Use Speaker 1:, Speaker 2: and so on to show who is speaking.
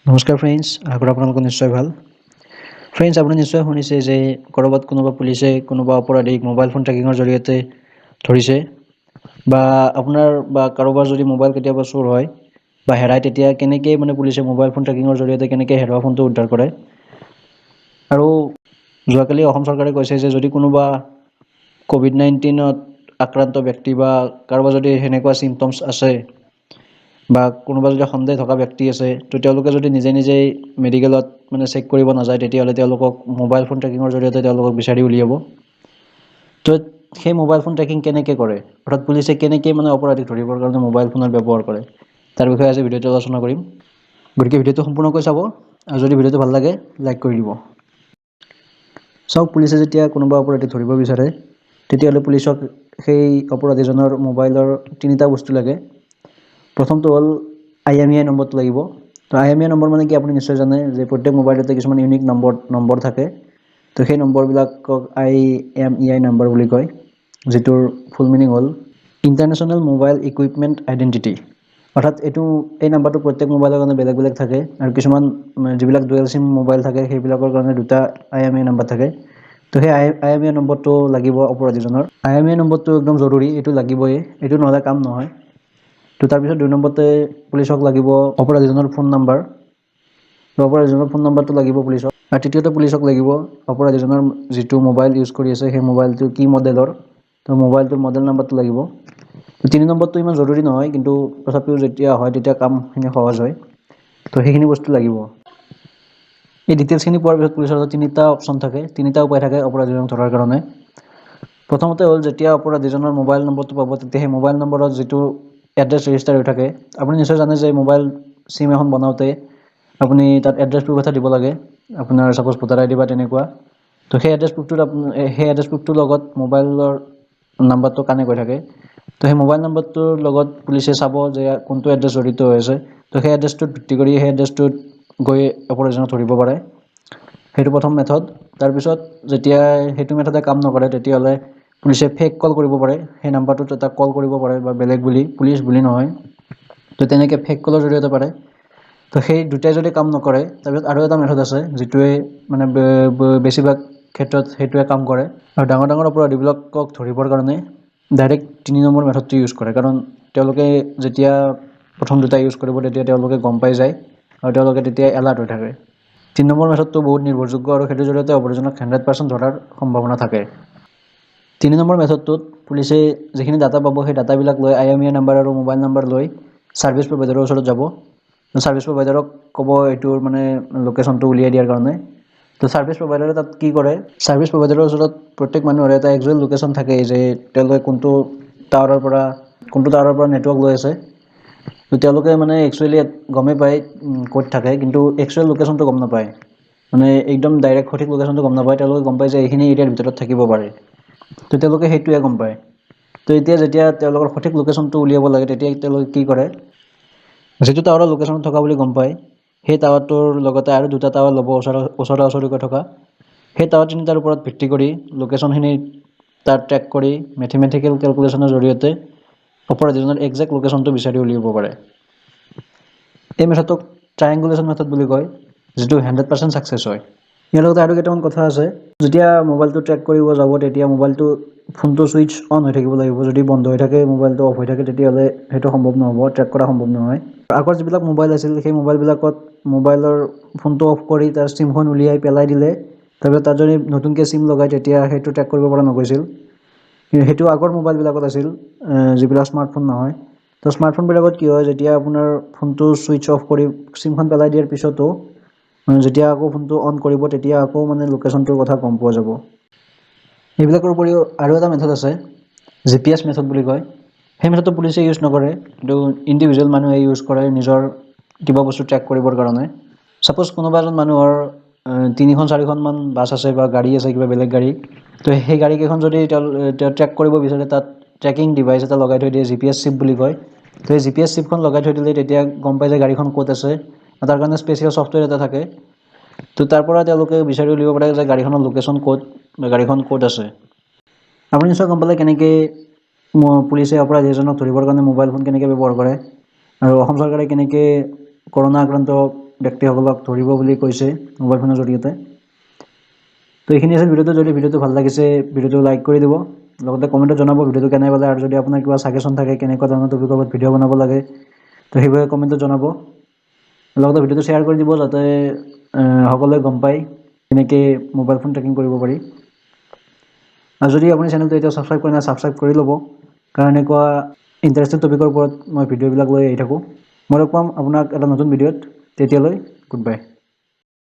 Speaker 1: নমস্কাৰ ফ্ৰেণ্ডছ, আশা কৰোঁ আপোনালোকৰ নিশ্চয় ভাল। ফ্ৰেণ্ডছ, আপুনি নিশ্চয় শুনিছে যে ক'ৰবাত কোনোবা পুলিচে কোনোবা অপৰাধীক মোবাইল ফোন ট্ৰেকিঙৰ জৰিয়তে ধৰিছে, বা আপোনাৰ বা কাৰোবাৰ যদি মোবাইল কেতিয়াবা চুৰ হয় বা হেৰায়, তেতিয়া কেনেকৈ পুলিচে মোবাইল ফোন ট্ৰেকিঙৰ জৰিয়তে কেনেকৈ হেৰুৱা ফোনটো উদ্ধাৰ কৰে। আৰু যোৱাকালি অসম চৰকাৰে কৈছে যে যদি কোনোবা COVID-19ত আক্ৰান্ত ব্যক্তি বা কাৰোবাৰ যদি সেনেকুৱা চিমটমছ আছে বা কোনোবা যদি সন্দেহ থকা ব্যক্তি আছে, তো তেওঁলোকে যদি নিজে নিজেই মেডিকেলত চেক কৰিব নাযায়, তেতিয়াহ'লে তেওঁলোকক মোবাইল ফোন ট্ৰেকিঙৰ জৰিয়তে তেওঁলোকক বিচাৰি উলিয়াব। তো সেই মোবাইল ফোন ট্ৰেকিং কেনেকৈ কৰে, অৰ্থাৎ পুলিচে কেনেকৈ অপৰাধীক ধৰিবৰ কাৰণে মোবাইল ফোনৰ ব্যৱহাৰ কৰে, তাৰ বিষয়ে আজি ভিডিঅ'টো আলোচনা কৰিম। গতিকে ভিডিঅ'টো সম্পূৰ্ণকৈ চাব, আৰু যদি ভিডিঅ'টো ভাল লাগে লাইক কৰি দিব। চাওক, পুলিচে যেতিয়া কোনোবা অপৰাধীক ধৰিব বিচাৰে, তেতিয়াহ'লে পুলিচক সেই অপৰাধীজনৰ মোবাইলৰ তিনিটা বস্তু লাগে। প্ৰথমটো হ'ল IMEI নম্বৰটো লাগিব। তো IMEI নম্বৰ মানে কি আপুনি নিশ্চয় জানে যে প্ৰত্যেক মোবাইলতে কিছুমান ইউনিক নম্বৰ থাকে। তো সেই নম্বৰবিলাকক IMEI নম্বৰ বুলি কয়, যিটোৰ ফুল মিনিং হ'ল ইণ্টাৰনেশ্যনেল মোবাইল ইকুইপমেণ্ট আইডেণ্টিটি। অৰ্থাৎ এই নাম্বাৰটো প্ৰত্যেক মোবাইলৰ কাৰণে বেলেগ বেলেগ থাকে, আৰু কিছুমান যিবিলাক ডুৱেল চিম মোবাইল থাকে সেইবিলাকৰ কাৰণে দুটা IMEI নম্বৰ থাকে। তো সেই IMEI নম্বৰটো লাগিব অপৰাধীজনৰ। IMEI নম্বৰটো একদম জৰুৰী, এইটো লাগিবই, এইটো নহ'লে কাম নহয়। তো তাৰপিছত 2 নম্বৰতে পুলিচক লাগিব অপৰাধীজনৰ ফোন নাম্বাৰ। তো অপৰাধীজনৰ ফোন নাম্বাৰটো লাগিব পুলিচক। আৰু তৃতীয়তে পুলিচক লাগিব অপৰাধীজনৰ যিটো মোবাইল ইউজ কৰি আছে সেই মোবাইলটো কি মডেলৰ, তো মোবাইলটোৰ মডেল নাম্বাৰটো লাগিব। তো 3 নম্বৰটো ইমান জৰুৰী নহয়, কিন্তু তথাপিও যেতিয়া হয় তেতিয়া কামখিনি সহজ হয়। তো সেইখিনি বস্তু লাগিব। এই ডিটেইলছখিনি পোৱাৰ পিছত পুলিচৰ হাতত তিনিটা অপশ্যন থাকে, তিনিটা উপায় থাকে অপৰাধীজনক ধৰাৰ কাৰণে। প্ৰথমতে হ'ল যেতিয়া অপৰাধীজনৰ মোবাইল নম্বৰটো পাব, তেতিয়া সেই মোবাইল নম্বৰত যিটো এড্ৰেছ ৰেজিষ্টাৰ হৈ থাকে, আপুনি নিশ্চয় জানে যে মোবাইল চিম এখন বনাওঁতে আপুনি তাত এড্ৰেছ প্ৰুফ এটা দিব লাগে, আপোনাৰ ছাপ'জ ভোটাৰ ID বা তেনেকুৱা। তো সেই এড্ৰেছ প্ৰুফটোৰ লগত মোবাইলৰ নাম্বাৰটো কানেক্ট হৈ থাকে। তো সেই মোবাইল নম্বৰটোৰ লগত পুলিচে চাব যে কোনটো এড্ৰেছ জড়িত হৈ আছে। তো সেই এড্ৰেছটোত ভিত্তি কৰি সেই এড্ৰেছটোত গৈ অপৰাধীজনক ধৰিব পাৰে। সেইটো প্ৰথম মেথড। তাৰপিছত যেতিয়া সেইটো মেথডে কাম নকৰে, তেতিয়াহ'লে পুলিচে ফেক কল কৰিব পাৰে, সেই নাম্বাৰটোত এটা কল কৰিব পাৰে, বা বেলেগ বুলি, পুলিচ বুলি নহয়। তো তেনেকৈ ফেক কলৰ জৰিয়তে পাৰে। তো সেই দুটাই যদি কাম নকৰে, তাৰপিছত আৰু এটা মেথড আছে যিটোৱে বেছিভাগ ক্ষেত্ৰত সেইটোৱে কাম কৰে। আৰু ডাঙৰ ডাঙৰ অপৰাধীবিলাকক ধৰিবৰ কাৰণে ডাইৰেক্ট 3 নম্বৰ মেথডটো ইউজ কৰে, কাৰণ তেওঁলোকে যেতিয়া প্ৰথম দুটা ইউজ কৰিব তেতিয়া তেওঁলোকে গম পাই যায়, আৰু তেওঁলোকে তেতিয়া এলাৰ্ট হৈ থাকে। 3 নম্বৰ মেথডটো বহুত নিৰ্ভৰযোগ্য, আৰু সেইটোৰ জৰিয়তে অপৰাধীজনক 100% ধৰাৰ সম্ভাৱনা থাকে। 3 নম্বৰ মেথডটোত পুলিচে যিখিনি ডাটা পাব, সেই ডাটাবিলাক লৈ IMEI নাম্বাৰ আৰু মোবাইল নাম্বাৰ লৈ ছাৰ্ভিচ প্ৰভাইডাৰৰ ওচৰত যাব। ছাৰ্ভিচ প্ৰভাইডাৰক ক'ব এইটোৰ লোকেশ্যনটো উলিয়াই দিয়াৰ কাৰণে। তো ছাৰ্ভিচ প্ৰভাইডাৰে তাত কি কৰে, ছাৰ্ভিচ প্ৰভাইডাৰৰ ওচৰত প্ৰত্যেক মানুহৰে এটা একজুৱেল লোকেশ্যন থাকে, যে তেওঁলোকে কোনটো টাৱাৰৰ পৰা নেটৱৰ্ক লৈ আছে। তো তেওঁলোকে একচুৱেলি গমেই পায় ক'ত থাকে, কিন্তু একচুৱেল লোকেশ্যনটো গম নাপায়। একদম ডাইৰেক্ট সঠিক লোকেশ্যনটো গম নাপায়, তেওঁলোকে গম পায় যে এইখিনি এৰিয়াৰ ভিতৰত থাকিব পাৰে। তো তেওঁলোকে সেইটোৱে গম পায়। তো যেতিয়া তেওঁলোকৰ সঠিক লোকেশ্যনটো উলিয়াব লাগে, তেতিয়া তেওঁলোকে কি কৰে, যিটো টাৱাৰৰ লোকেশ্যনত থকা বুলি গম পায়, সেই টাৱাৰটোৰ লগতে আৰু দুটা টাৱাৰ ল'ব ওচৰা ওচৰিকৈ থকা। সেই টাৱাৰ তিনিটাৰ ওপৰত ভিত্তি কৰি লোকেশ্যনখিনি তাত ট্ৰেক কৰি মেথমেটিকেল কেলকুলেশ্যনৰ জৰিয়তে অপৰাধীজনৰ একজেক্ট লোকেশ্যনটো বিচাৰি উলিয়াব পাৰে। এই মেথডটোক ট্ৰায়েংগুলেশ্যন মেথড বুলি কয়, যিটো 100% ছাকচেছ হয়। ইয়াৰ লগতে আৰু কেইটামান কথা আছে। যেতিয়া মোবাইলটো ট্ৰেক কৰিব যাব, তেতিয়া ফোনটো ছুইচ অন হৈ থাকিব লাগিব। যদি বন্ধ হৈ থাকে, মোবাইলটো অফ হৈ থাকে, তেতিয়াহ'লে সেইটো সম্ভৱ নহ'ব, ট্ৰেক কৰা সম্ভৱ নহয়। আগৰ যিবিলাক মোবাইল আছিল, সেই মোবাইলবিলাকত মোবাইলৰ ফোনটো অফ কৰি তাৰ চিমখন উলিয়াই পেলাই দিলে, তাৰপিছত তাত যদি নতুনকৈ চিম লগায়, তেতিয়া সেইটো ট্ৰেক কৰিব পৰা নগৈছিল। কিন্তু সেইটো আগৰ মোবাইলবিলাকত আছিল, যিবিলাক স্মাৰ্টফোন নহয়। তো স্মাৰ্টফোনবিলাকত কি হয়, যেতিয়া আপোনাৰ ফোনটো ছুইচ অফ কৰি চিমখন পেলাই দিয়াৰ পিছতো যেতিয়া আকৌ ফোনটো অন কৰিব, তেতিয়া আকৌ লোকেশ্যনটোৰ কথা গম পোৱা যাব। এইবিলাকৰ উপৰিও আৰু এটা মেথড আছে, GPS মেথড বুলি কয়। সেই মেথডটো পুলিচে ইউজ নকৰে, কিন্তু ইণ্ডিভিজুৱেল মানুহে ইউজ কৰে নিজৰ কিবা বস্তু ট্ৰেক কৰিবৰ কাৰণে। ছাপ'জ কোনোবা এজন মানুহৰ 3-4খনমান বাছ আছে বা গাড়ী আছে, কিবা বেলেগ গাড়ী। তো সেই গাড়ীকেইখন যদি তেওঁ ট্ৰেক কৰিব বিচাৰে, তাত ট্ৰেকিং ডিভাইচ এটা লগাই থৈ দিয়ে, GPS চিপ বুলি কয়। তো সেই GPS চিপখন লগাই থৈ দিলে তেতিয়া গম পাই যে গাড়ীখন ক'ত আছে। তাৰ কাৰণে স্পেচিয়েল ছফ্টৱেৰ এটা থাকে। তো তাৰ পৰা তেওঁলোকে বিচাৰি উলিয়াব পাৰে যে গাড়ীখনৰ লোকেশ্যন ক'ত, বা গাড়ীখন ক'ত আছে। আপুনি নিশ্চয় গম পালে কেনেকৈ পুলিচে অপৰাধী এজনক ধৰিবৰ কাৰণে মোবাইল ফোন কেনেকৈ ব্যৱহাৰ কৰে, আৰু অসম চৰকাৰে কেনেকৈ কৰোণা আক্ৰান্ত ব্যক্তিসকলক ধৰিব বুলি কৈছে মোবাইল ফোনৰ জৰিয়তে। তো এইখিনি আছিল ভিডিঅ'টো। যদি ভিডিঅ'টো ভাল লাগিছে ভিডিঅ'টো লাইক কৰি দিব, লগতে কমেণ্টত জনাব ভিডিঅ'টো কেনে পালে, আৰু যদি আপোনাৰ কিবা ছাজেশ্যন থাকে কেনেকুৱা ধৰণৰ টপিকৰ ওপৰত ভিডিঅ' বনাব লাগে তো সেইবোৰে কমেণ্টত জনাব। লগতে ভিডিঅ'টো শ্বেয়াৰ কৰি দিব যাতে সকলোৱে গম পায় কেনেকৈ মোবাইল ফোন ট্ৰেকিং কৰিব পাৰি। আৰু যদি আপুনি চেনেলটো এতিয়া ছাবস্ক্ৰাইব কৰা নাই ছাবস্ক্ৰাইব কৰি ল'ব, কাৰণ এনেকুৱা ইণ্টাৰেষ্টিং টপিকৰ ওপৰত মই ভিডিঅ'বিলাক লৈ আহি থাকোঁ। মই লগ পাম আপোনাক এটা নতুন ভিডিঅ'ত। তেতিয়ালৈ গুড বাই।